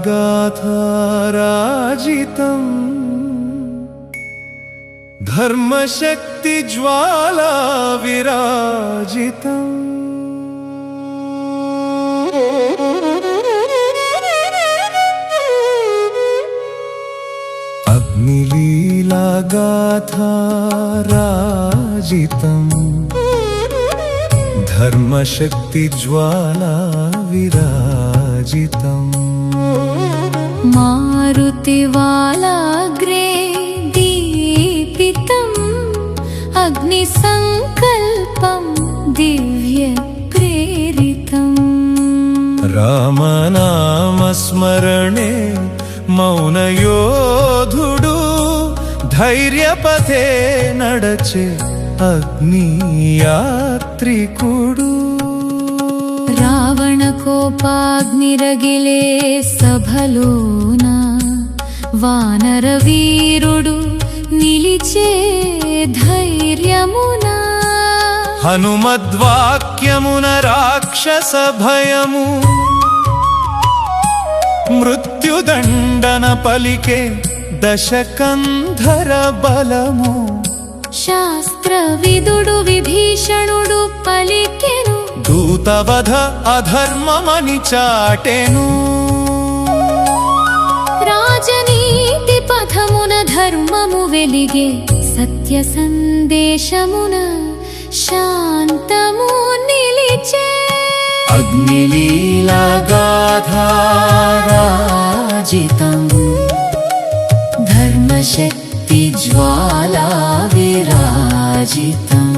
गाथाराजितम् धर्मशक्तिज्वाला विराजितम् अग्निलीला गाथाराजितम् धर्मशक्तिज्वाला विराजितम् मारुतिवालाग्रे दीपितम् अग्निसङ्कल्पं दिव्यप्रेरितम् रामनामस्मरणे मौनयोधुडु धैर्यपथे नडचे अग्नियात्रिकुडु रावण कोपाग्निरगिले सभलोन वानरवीरुडु निलिचे धैर्यमुन हनुमद्वाक्यमुन राक्षस भयमु मृत्युदण्डन पलिके दशकन्धर बलमु शास्त्रविदुडु विभीषणुडु पलिकेनु दूतवध अधर्ममनि चाटेनु राजनीति पथमुन धर्ममु वेलिगे सत्य संदेशमुन शान्तमु निलिचे अग्निलीला गाथाराजितम् धर्मशक्तिज्वाला विराजितम्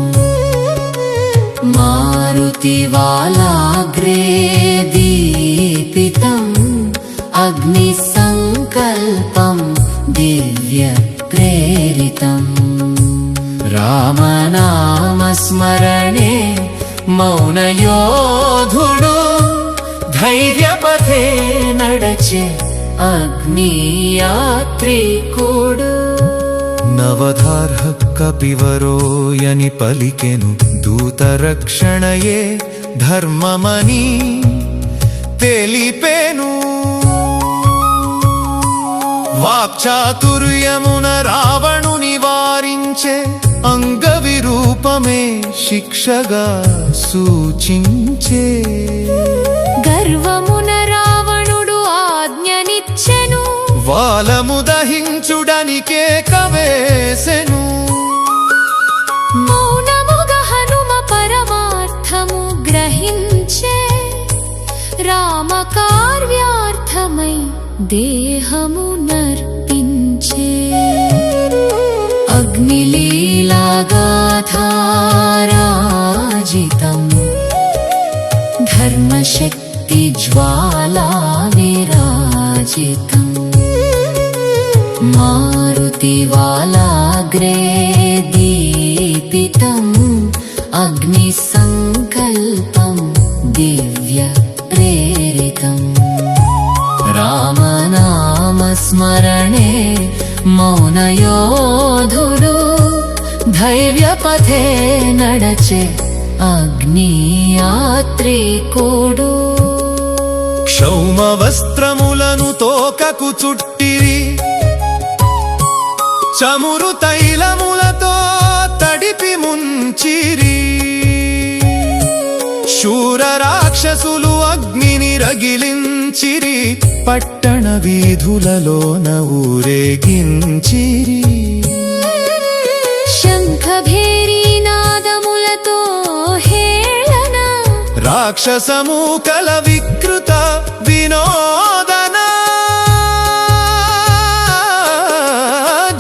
मारुतिवालाग्रे दीपितम् अग्निसङ्कल्पं दिव्यप्रेरितम् रामनामस्मरणे मौनयोधुडु धैर्यपथे नडचे अग्नियात्रिकुडु नवधार्ह कपिवरो यनि पलिकेनु दूतरक्षणये धर्ममनि तेलिपेनु वाक्चातुर्यमुन रावणुनि वारिंचे अंगविरूपमे शिक्षगा सूचिंचे गर्वमुन रावणुडु आज्ञनिచ్చెను వాలము దహించుడనికే కవేసెను మౌనముగా హనుమ పరమార్థము గ్రహించే రామకార్యార్థమై దేహము నర్పించే అగ్నిలీలా గాథారాజితम् धर्मशक्तिज्वाला विराजितम् मारुतिवालाग्रे दीपितम् अग्निसङ्कल्पं दिव्यप्रेरितम् रामनामस्मरणे मौनयोधुडु धैर्यपथे नडचे अग्नियात्रिकुडु క్షౌమ వస్త్రములను తోకకు చుట్టిరి చమురు తైలములతో తడిపి ముంచిరి శూర రాక్షసులు అగ్నిని రగిలించిరి పట్టణ వీధులలోన ఊరేగించిరి శంఖభేరీ నాదములతో హేళన రాక్షసమూకల వికృత వినోదన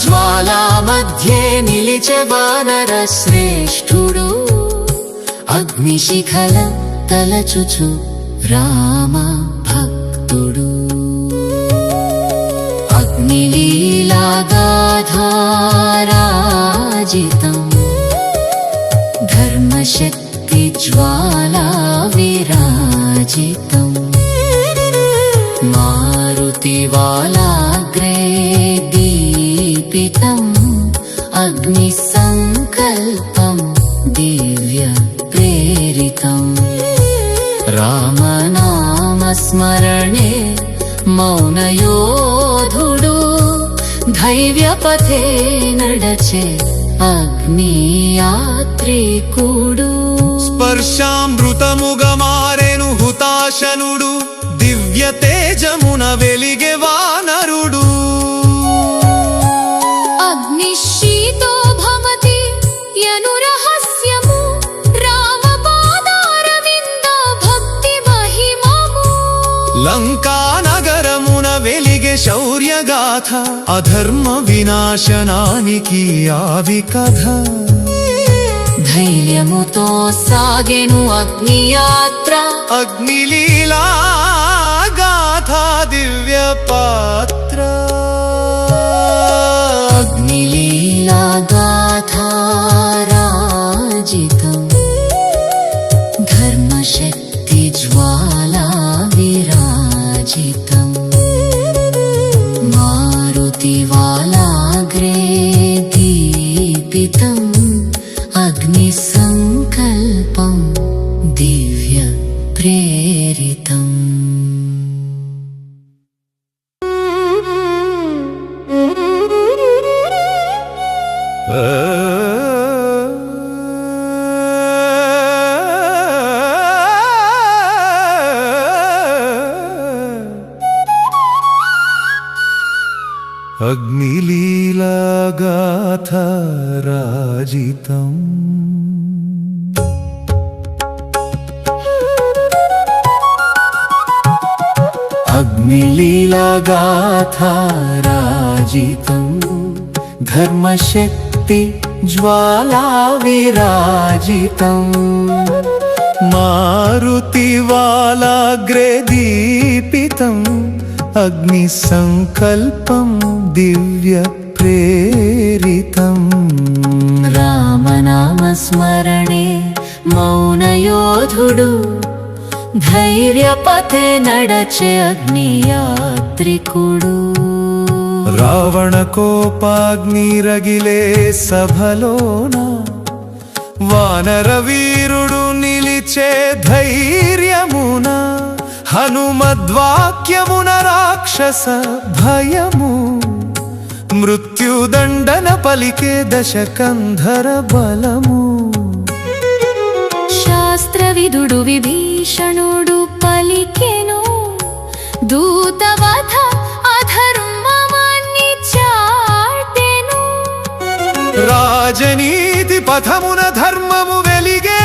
జ్వాలా మధ్యే నిలిచె వానర శ్రేష్ఠుడు అగ్నిశిఖల తలచుచు రామ భక్తుడు అగ్నిలీలా గాథారాజితम् धर्मशक्तिज्वाला विराजितम् मारुतिवालाग्रे दीपितम् अग्निसङ्कल्पं दिव्यप्रेरितम् रामनामस्मरणे మౌనయోధుడు ధైర్యపథే నడచే అగ్నియాత్రికుడు స్పర్శామృతముగా మారెను హుతాశనుడు దివ్య తేజమున వెలిగే వానరుడు అగ్నిశీతో భవతి యను రహస్యము రామపాదారవింద భక్తి మహిమము లంకా నగరమున వెలిగే శౌర్యగాథ అధర్మ వినాశనానికి ఆవి కథ ధైర్యముతో సాగెను అగ్నియాత్ర అగ్నిలీలా గాథ దివ్య పాత్ర అగ్నిలీలా గాథారాజితం ధర్మశక్తి జ్వాలా విరాజితం మారుతివాలాగ్రే దీపితం అగ్ని సంకల్పం దివ్య ప్రేరితం అగ్నిలీలా గాథ రాజితం అగ్నిలీలా గాథ రాజితం ధర్మశక్తి జ్వాలా విరాజితం మారుతివాలాగ్రే దీపితం అగ్ని సంకల్పం దివ్య ప్రేరితం రామనామస్మరణే మౌనయోధుడు ధైర్యపథే నడచే అగ్నియాత్రికుడు రావణ కోపాగ్ని రగిలే సభలోన వానర వీరుడు నిలిచే ధైర్యమున హనుమద్వాక్యమున రాక్షస భయము మృత్యుదండన పలికే దశకంధర బలము శాస్త్రవిదుడు విభీషణుడు పలికెను దూతవధ అధర్మమాన్ని చాటెను రాజనీతి పథమున ధర్మము వెలిగే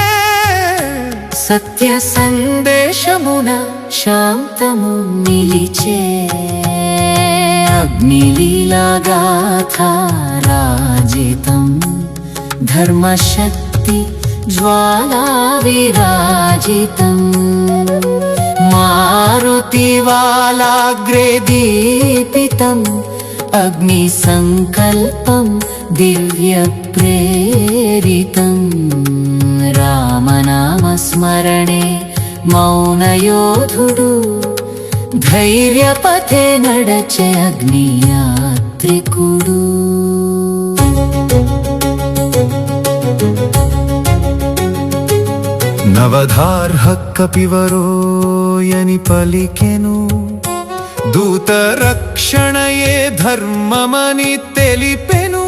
సత్య సందేశమున శాంతము నిలిచే అగ్నిలీలా గాథారాజితం ధర్మశక్తి జ్వాలా విరాజితం మారుతివాలాగ్రే దీపితం అగ్ని సంకల్పం దివ్య ప్రేరితం రామనామస్మరణే మౌనయోధుడు ధైర్యపథే నడచే అగ్నియాత్రికుడు నవధార్హ కపివరోయని పలికెను దూత రక్షణయే ధర్మమని తెలిపెను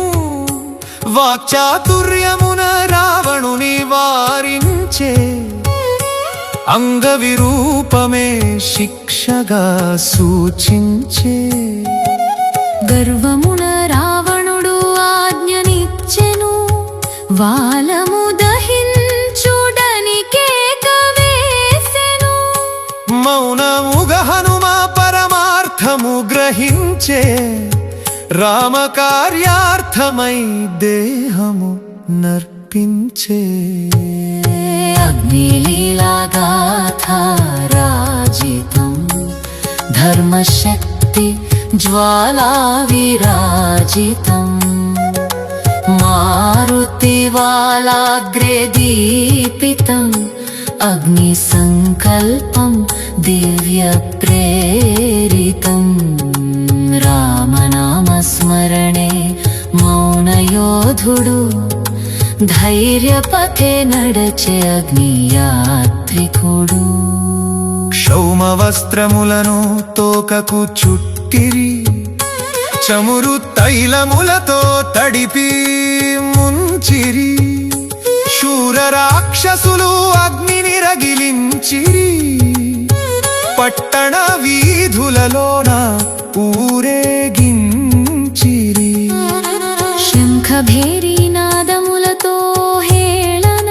వాక్చాతుర్యమున రావణుని వారించే అంగవిరూపమే శిక్షగా సూచించే గర్వమున రావణుడు ఆజ్ఞనిచ్చెను వాలము దహించుడనికే కవేసెను మౌనముగా హనుమ పరమార్థము గ్రహించే రామకార్యార్థమై దేహము నర్పించే అగ్నిలీలా గాథారాజితం ధర్మశక్తి జ్వాలా విరాజితం మారుతివాలాగ్రే దీపితం అగ్ని సంకల్పం దివ్య ప్రేరితం రామనామస్మరణే మౌనయోధుడు ధైర్యపథే నడచే అగ్నియాత్రికుడు క్షౌమ వస్త్రములను తోకకు చుట్టిరి, చమురు తైలములతో తడిపి ముంచిరి. శూర రాక్షసులు అగ్నిని రగిలించిరి, పట్టణ వీధులలోన ఊరేగించిరి. శంఖభేరీ నాదములతో హేళన,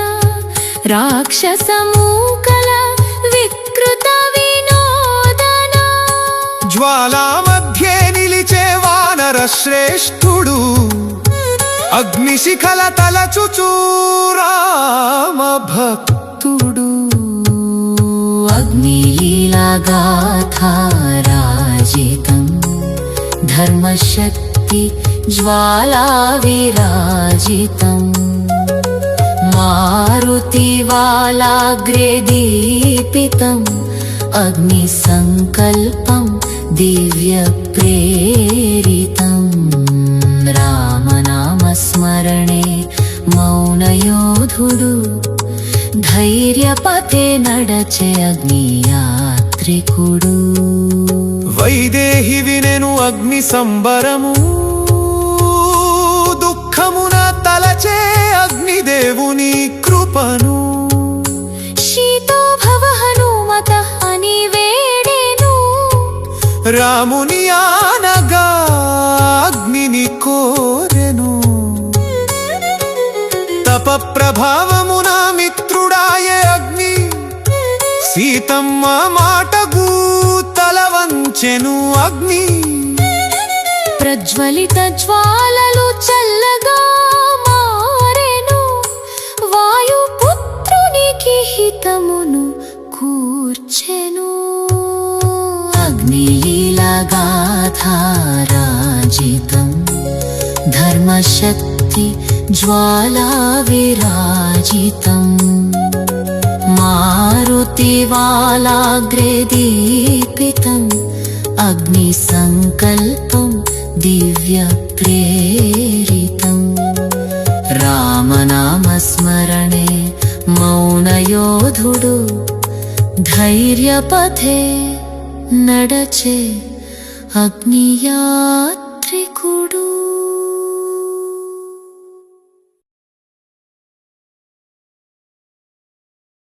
రాక్షసమూకల వికృత వినోదన. జ్వాలా మధ్యే నిలిచే వానర శ్రేష్ఠుడు, అగ్నిశిఖల తలచుచూ రామ భక్తుడు. అగ్నిలీలాగాథారాజితం, ధర్మశక్తి జ్వాలా విరాజితం. మారుతివాలాగ్రే దీపితం, అగ్ని సంకల్పం దివ్య ప్రేరితం. రామనామస్మరణే మౌనయోధుడు, ధైర్యపథే నడచే అగ్నియాత్రికుడు. వైదేహి వినెను అగ్ని సంబరము, దుఃఖమున తలచే అగ్నిదేవుని కృపను. శీతో భవ హనుమత అని వేడెను, రాముని ఆనగా అగ్నిని కోరెను. తప ప్రభావమున మిత్రుడాయే అగ్ని, సీతమ్మ మాటకు తల వంచెను అగ్ని. ప్రజ్వలిత జ్వాలలు చల్లగా మారెను, వాయుపుత్రునికి హితమును కూర్చెను. అగ్నిలీలాగాథారాజితం, ధర్మశక్తి జ్వాలా విరాజితం. మారుతివాలాగ్రే దీపితం, అగ్ని సంకల్పం దివ్య ప్రేరితం. రామనామస్మరణే మౌనయోధుడు, ధైర్యపథే నడచే అగ్నియాత్రికుడు.